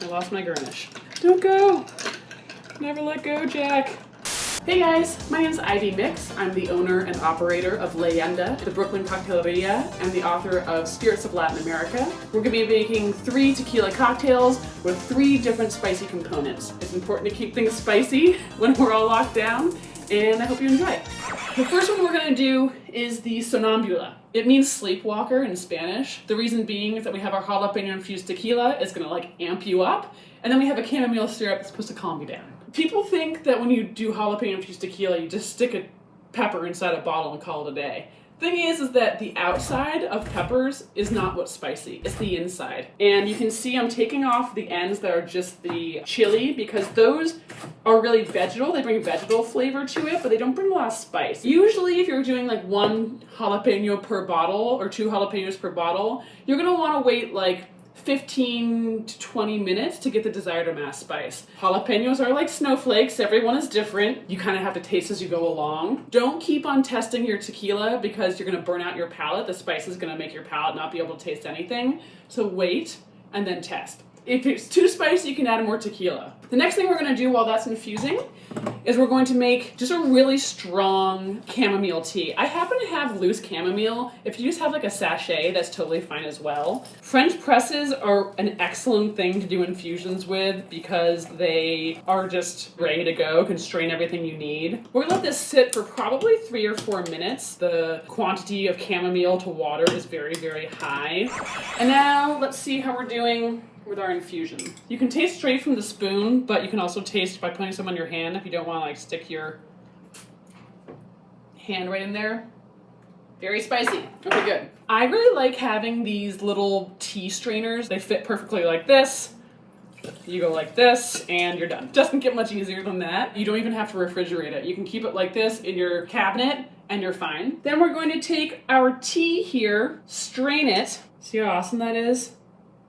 I lost my garnish. Don't go! Never let go, Jack. Hey guys, my name is Ivy Mix. I'm the owner and operator of Leyenda, the Brooklyn Cocteleria, and the author of Spirits of Latin America. We're going to be making 3 tequila cocktails with 3 different spicy components. It's important to keep things spicy when we're all locked down, and I hope you enjoy. The first one we're going to do is the Sonámbula. It means sleepwalker in Spanish. The reason being is that we have our Jalapeño infused tequila. It's going to like amp you up. And then we have a chamomile syrup that's supposed to calm you down. People think that when you do Jalapeño infused tequila, you just stick a pepper inside a bottle and call it a day. Thing is that the outside of peppers is not what's spicy, it's the inside. And you can see I'm taking off the ends that are just the chili because those are really vegetal. They bring vegetal flavor to it, but they don't bring a lot of spice. Usually if you're doing like 1 jalapeno per bottle or 2 jalapenos per bottle, you're gonna wanna wait like 15 to 20 minutes to get the desired amount of spice. Jalapenos are like snowflakes, everyone is different. You kind of have to taste as you go along. Don't keep on testing your tequila because you're gonna burn out your palate. The spice is gonna make your palate not be able to taste anything. So wait and then test. If it's too spicy, you can add more tequila. The next thing we're gonna do while that's infusing is we're going to make just a really strong chamomile tea. I happen to have loose chamomile. If you just have like a sachet, that's totally fine as well. French presses are an excellent thing to do infusions with because they are just ready to go, can strain everything you need. We're gonna let this sit for probably 3 or 4 minutes. The quantity of chamomile to water is very, very high. And now let's see how we're doing with our infusion. You can taste straight from the spoon, but you can also taste by putting some on your hand if you don't want to like stick your hand right in there. Very spicy. Okay, good. I really like having these little tea strainers. They fit perfectly like this. You go like this and you're done. Doesn't get much easier than that. You don't even have to refrigerate it. You can keep it like this in your cabinet and you're fine. Then we're going to take our tea here, strain it. See how awesome that is?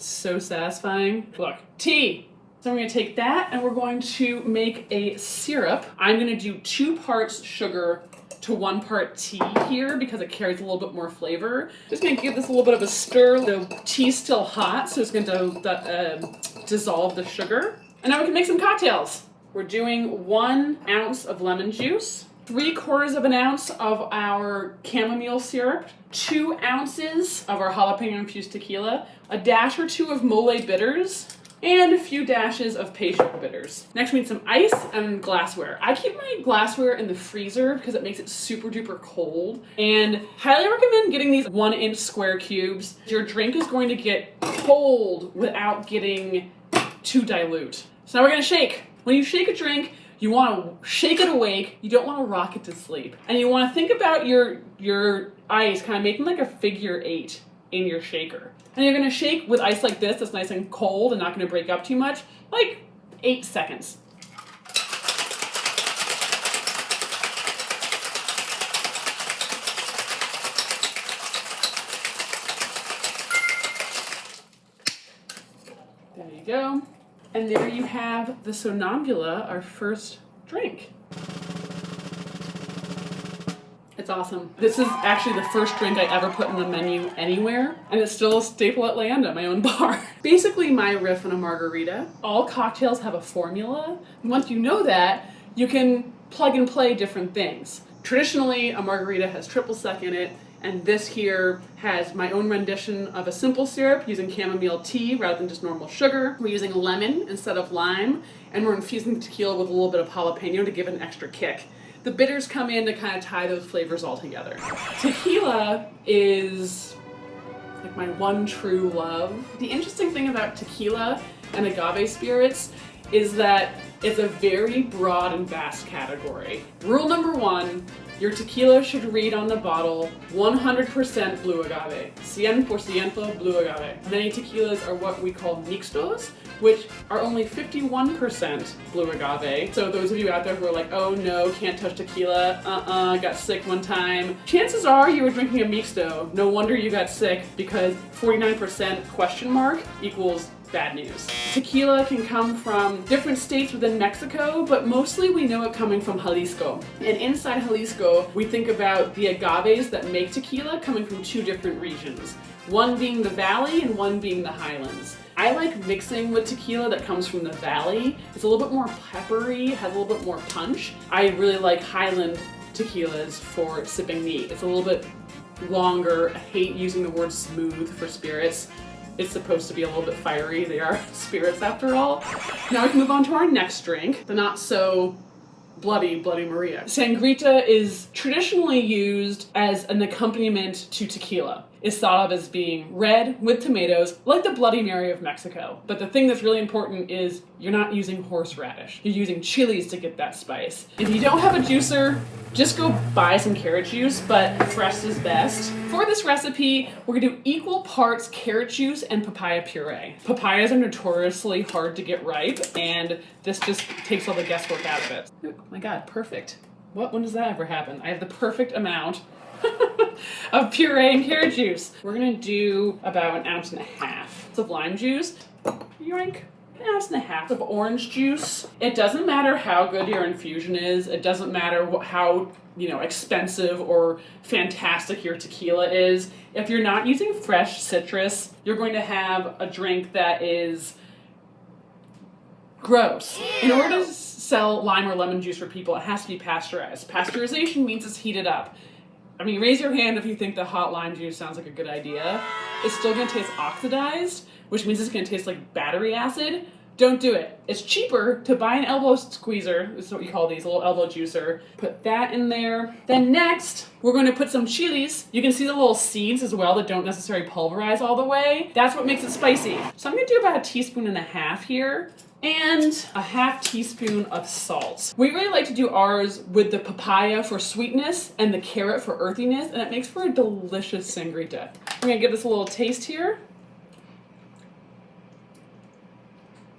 So satisfying. Look, tea. So I'm going to take that and we're going to make a syrup. I'm going to do 2 parts sugar to 1 part tea here because it carries a little bit more flavor. Just going to give this a little bit of a stir. The tea's still hot, so it's going to dissolve the sugar. And now we can make some cocktails. We're doing 1 ounce of lemon juice, 3/4 of an ounce of our chamomile syrup, 2 ounces of our jalapeno infused tequila, a dash or 2 of mole bitters, and a few dashes of Peychaud bitters. Next we need some ice and glassware. I keep my glassware in the freezer because it makes it super duper cold, and highly recommend getting these 1-inch square cubes. Your drink is going to get cold without getting too dilute. So now we're gonna shake. When you shake a drink, you want to shake it awake, you don't want to rock it to sleep. And you want to think about your ice kind of making like a figure 8 in your shaker. And you're going to shake with ice like this that's nice and cold and not going to break up too much, like 8 seconds. There you go. And there you have the Sonámbula, our first drink. It's awesome. This is actually the first drink I ever put in the menu anywhere, and it's still a staple at Leyenda, my own bar. Basically my riff on a margarita. All cocktails have a formula. Once you know that, you can plug and play different things. Traditionally, a margarita has triple sec in it, and this here has my own rendition of a simple syrup using chamomile tea rather than just normal sugar. We're using lemon instead of lime, and we're infusing the tequila with a little bit of jalapeno to give it an extra kick. The bitters come in to kind of tie those flavors all together. Tequila is like my one true love. The interesting thing about tequila and agave spirits is that it's a very broad and vast category. Rule number 1, your tequila should read on the bottle 100% blue agave, 100% blue agave. Many tequilas are what we call mixtos, which are only 51% blue agave. So those of you out there who are like, oh no, can't touch tequila, got sick one time. Chances are you were drinking a mixto. No wonder you got sick because 49% ? Equals bad news. Tequila can come from different states within Mexico, but mostly we know it coming from Jalisco. And inside Jalisco, we think about the agaves that make tequila coming from 2 different regions. One being the valley and one being the highlands. I like mixing with tequila that comes from the valley. It's a little bit more peppery, has a little bit more punch. I really like Highland tequilas for sipping neat. It's a little bit longer. I hate using the word smooth for spirits. It's supposed to be a little bit fiery. They are spirits after all. Now we can move on to our next drink, the not so Bloody Maria. Sangrita is traditionally used as an accompaniment to tequila. It's thought of as being red with tomatoes, like the Bloody Mary of Mexico. But the thing that's really important is you're not using horseradish. You're using chilies to get that spice. If you don't have a juicer, just go buy some carrot juice, but fresh is best. For this recipe, we're gonna do equal parts carrot juice and papaya puree. Papayas are notoriously hard to get ripe, and this just takes all the guesswork out of it. Oh my God, perfect. When does that ever happen? I have the perfect amount of puree and carrot juice. We're gonna do about 1.5 ounces of lime juice. Yoink. 1.5 ounces of orange juice. It doesn't matter how good your infusion is. It doesn't matter how expensive or fantastic your tequila is. If you're not using fresh citrus, you're going to have a drink that is gross. In order to sell lime or lemon juice for people, it has to be pasteurized. Pasteurization means it's heated up. I mean, raise your hand if you think the hot lime juice sounds like a good idea. It's still gonna taste oxidized, which means it's gonna taste like battery acid. Don't do it. It's cheaper to buy an elbow squeezer, this is what we call these, a little elbow juicer. Put that in there. Then next, we're gonna put some chilies. You can see the little seeds as well that don't necessarily pulverize all the way. That's what makes it spicy. So I'm gonna do about 1.5 teaspoons here. And 1/2 teaspoon of salt. We really like to do ours with the papaya for sweetness and the carrot for earthiness, and it makes for a delicious sangrita. I'm gonna give this a little taste here.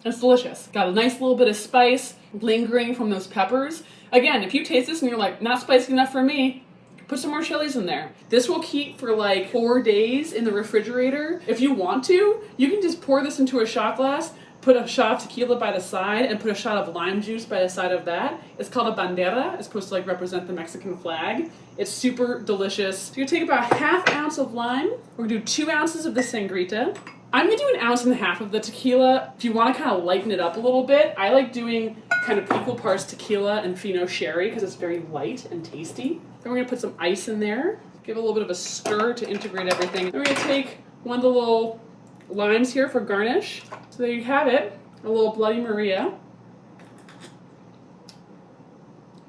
It's delicious. Got a nice little bit of spice lingering from those peppers. Again, if you taste this and you're like, not spicy enough for me, put some more chilies in there. This will keep for like 4 days in the refrigerator. If you want to, you can just pour this into a shot glass, put a shot of tequila by the side, and put a shot of lime juice by the side of that. It's called a bandera. It's supposed to like represent the Mexican flag. It's super delicious. So you're gonna take about 1/2 ounce of lime. We're gonna do 2 ounces of the sangrita. I'm gonna do 1.5 ounces of the tequila. If you wanna kind of lighten it up a little bit, I like doing kind of equal parts tequila and Fino sherry because it's very light and tasty. Then we're gonna put some ice in there. Give it a little bit of a stir to integrate everything. Then we're gonna take one of the little limes here for garnish. So there you have it, a little Bloody Maria.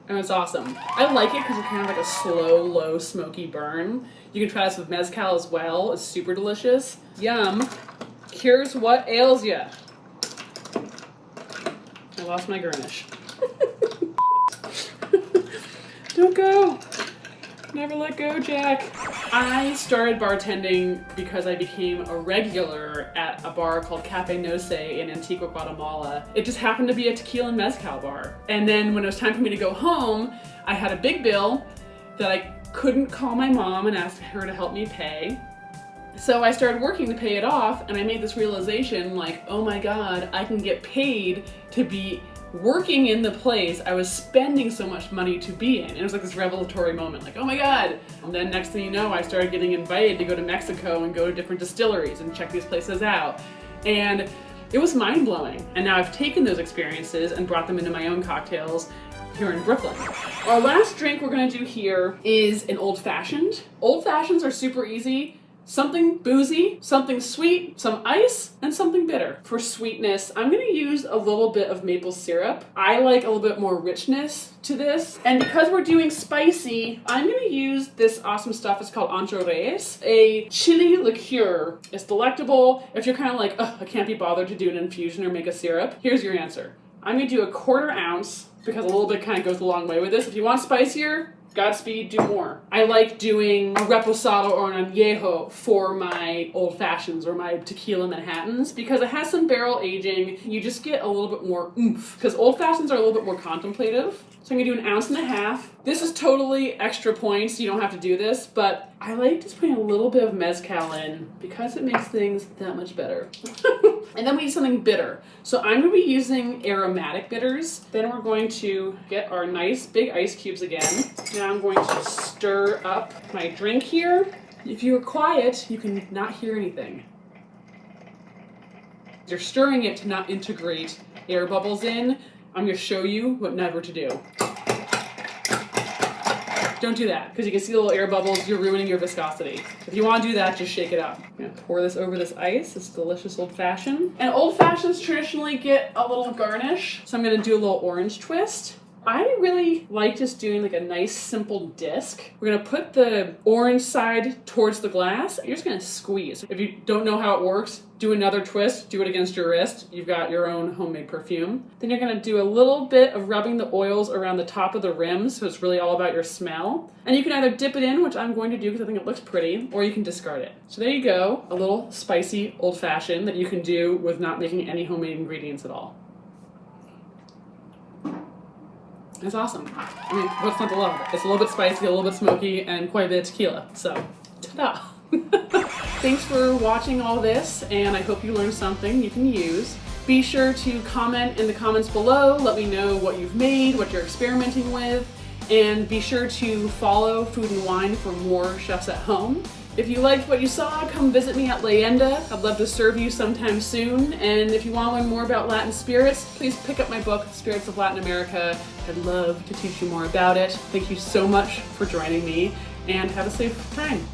And it's awesome. I like it because it's kind of like a slow, low, smoky burn. You can try this with mezcal as well. It's super delicious. Yum. Cures what ails ya. I lost my garnish. Don't go. Never let go, Jack. I started bartending because I became a regular at a bar called Cafe Noce in Antigua, Guatemala. It just happened to be a tequila and mezcal bar. And then when it was time for me to go home, I had a big bill that I couldn't call my mom and ask her to help me pay. So I started working to pay it off, and I made this realization like, oh my God, I can get paid to be working in the place I was spending so much money to be in. And it was like this revelatory moment, like, oh my God. And then next thing you know, I started getting invited to go to Mexico and go to different distilleries and check these places out. And it was mind-blowing. And now I've taken those experiences and brought them into my own cocktails here in Brooklyn. Our last drink we're gonna do here is an Old Fashioned. Old Fashions are super easy. Something boozy, something sweet, some ice, and something bitter. For sweetness, I'm gonna use a little bit of maple syrup. I like a little bit more richness to this. And because we're doing spicy, I'm gonna use this awesome stuff. It's called Ancho Reyes, a chili liqueur. It's delectable. If you're kind of like, ugh, I can't be bothered to do an infusion or make a syrup, here's your answer. I'm gonna do 1/4 ounce because a little bit kind of goes a long way with this. If you want spicier, Godspeed, do more. I like doing a reposado or an añejo for my Old Fashions or my tequila Manhattans because it has some barrel aging. You just get a little bit more oomph because Old Fashions are a little bit more contemplative. So I'm gonna do 1.5 ounces. This is totally extra points. You don't have to do this, but I like just putting a little bit of mezcal in because it makes things that much better. And then we need something bitter. So I'm gonna be using aromatic bitters. Then we're going to get our nice big ice cubes again. Now I'm going to stir up my drink here. If you're quiet, you can not hear anything. You're stirring it to not integrate air bubbles in. I'm gonna show you what never to do. Don't do that, because you can see the little air bubbles, you're ruining your viscosity. If you want to do that, just shake it up. I'm gonna pour this over this ice, this delicious old fashioned. And old fashions traditionally get a little garnish, so I'm gonna do a little orange twist. I really like just doing like a nice simple disc. We're gonna put the orange side towards the glass. You're just gonna squeeze. If you don't know how it works, do another twist, do it against your wrist. You've got your own homemade perfume. Then you're gonna do a little bit of rubbing the oils around the top of the rims, so it's really all about your smell. And you can either dip it in, which I'm going to do because I think it looks pretty, or you can discard it. So there you go, a little spicy old fashioned that you can do with not making any homemade ingredients at all. It's awesome. I mean, what's not to love? It's a little bit spicy, a little bit smoky, and quite a bit of tequila. So, ta-da! Thanks for watching all this, and I hope you learned something you can use. Be sure to comment in the comments below. Let me know what you've made, what you're experimenting with, and be sure to follow Food and Wine for more chefs at home. If you liked what you saw, come visit me at Leyenda. I'd love to serve you sometime soon. And if you want to learn more about Latin spirits, please pick up my book, Spirits of Latin America. I'd love to teach you more about it. Thank you so much for joining me, and have a safe time.